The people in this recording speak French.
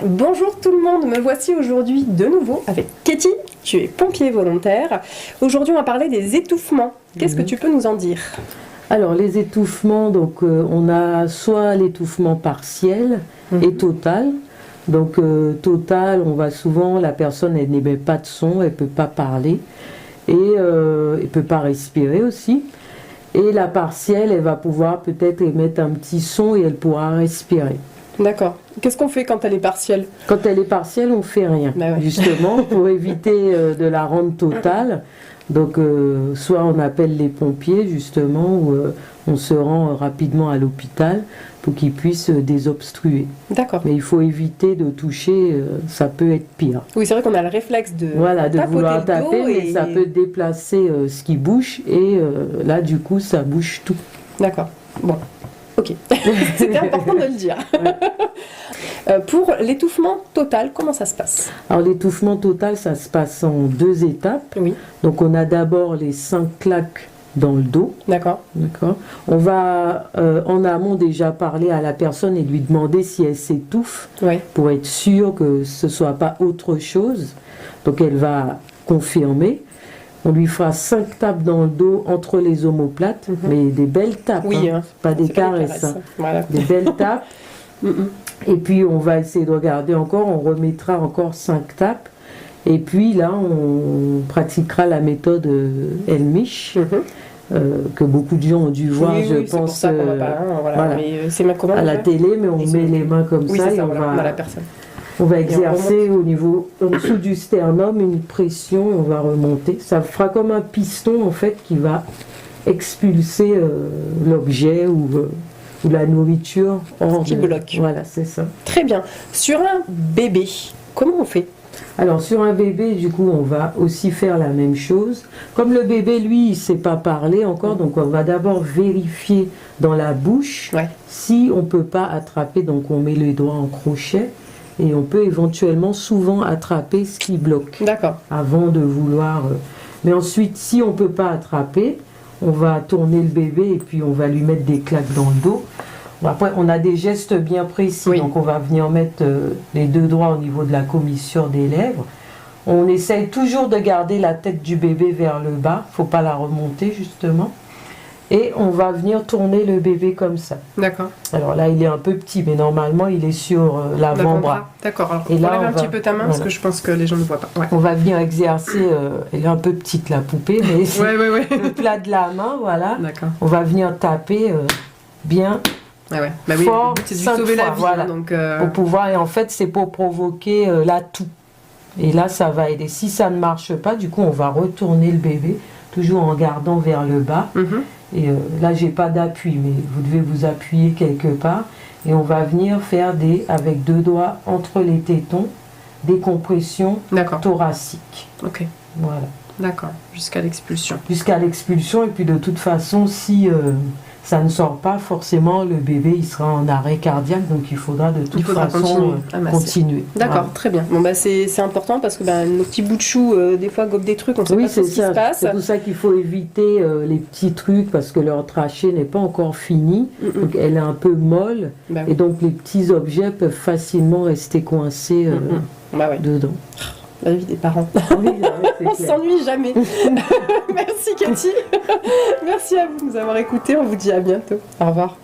Bonjour tout le monde, me voici aujourd'hui de nouveau avec Katie, tu es pompier volontaire. Aujourd'hui on va parler des étouffements. Qu'est-ce que tu peux nous en dire? Alors les étouffements, donc on a soit l'étouffement partiel et total. Donc total, on va souvent, la personne elle n'émet pas de son, elle ne peut pas parler et elle ne peut pas respirer aussi. Et la partielle, elle va pouvoir peut-être émettre un petit son et elle pourra respirer. D'accord. Qu'est-ce qu'on fait quand elle est partielle? Quand elle est partielle, on ne fait rien, justement, pour éviter de la rendre totale. Donc, soit on appelle les pompiers, justement, ou on se rend rapidement à l'hôpital pour qu'ils puissent désobstruer. D'accord. Mais il faut éviter de toucher, ça peut être pire. Oui, c'est vrai qu'on a le réflexe de vouloir taper, mais ça peut déplacer ce qui bouge, et là, du coup, ça bouge tout. D'accord. Bon. Ok, c'était important de le dire. Pour l'étouffement total, comment ça se passe? Alors l'étouffement total, ça se passe en 2 étapes. Oui. Donc on a d'abord les 5 claques dans le dos. D'accord. On va en amont déjà parler à la personne et lui demander si elle s'étouffe, pour être sûr que ce ne soit pas autre chose. Donc elle va confirmer. On lui fera 5 tapes dans le dos entre les omoplates, mais des belles tapes, pas des caresses. Voilà. Des belles tapes. Et puis on va essayer de regarder encore, on remettra encore 5 tapes. Et puis là, on pratiquera la méthode Elmich, que beaucoup de gens ont dû voir, je pense, à la télé, mais on met les mains comme ça et on a la personne. On va exercer au niveau, en dessous du sternum, une pression et on va remonter. Ça fera comme un piston en fait qui va expulser l'objet ou la nourriture qui bloque. Voilà, c'est ça. Très bien. Sur un bébé, comment on fait? Alors sur un bébé, du coup, on va aussi faire la même chose. Comme le bébé, lui, il ne sait pas parler encore, donc on va d'abord vérifier dans la bouche si on ne peut pas attraper. Donc on met les doigts en crochet. Et on peut éventuellement souvent attraper ce qui bloque avant de vouloir... Mais ensuite, si on ne peut pas attraper, on va tourner le bébé et puis on va lui mettre des claques dans le dos. Après, on a des gestes bien précis. Donc on va venir mettre les 2 doigts au niveau de la commissure des lèvres. On essaye toujours de garder la tête du bébé vers le bas. Il ne faut pas la remonter justement. Et on va venir tourner le bébé comme ça. D'accord. Alors là, il est un peu petit, mais normalement, il est sur l'avant-bras. D'accord. Alors, et là, on va un petit peu ta main, parce que je pense que les gens ne voient pas. On va venir exercer, elle est un peu petite, la poupée, mais c'est le plat de la main, voilà. On va venir taper bien fort, c'est du sauver la vie, pour pouvoir, et en fait, c'est pour provoquer la toux. Et là, ça va aider. Si ça ne marche pas, du coup, on va retourner le bébé, toujours en gardant vers le bas. Et là, j'ai pas d'appui, mais vous devez vous appuyer quelque part. Et on va venir faire avec 2 doigts entre les tétons, des compressions thoraciques. Ok. Voilà. D'accord. Jusqu'à l'expulsion. Jusqu'à l'expulsion. Et puis de toute façon, si ça ne sort pas, forcément, le bébé il sera en arrêt cardiaque. Donc il faudra de toute façon continuer. D'accord, très bien. Bon, c'est important parce que nos petits bouts de chou, des fois, gobent des trucs, on ne sait pas ce qui se passe. C'est pour ça qu'il faut éviter les petits trucs parce que leur trachée n'est pas encore finie. Donc elle est un peu molle. Et donc les petits objets peuvent facilement rester coincés dedans. La vie des parents. On s'ennuie jamais. Merci Cathy. Merci à vous de nous avoir écoutés. On vous dit à bientôt. Au revoir.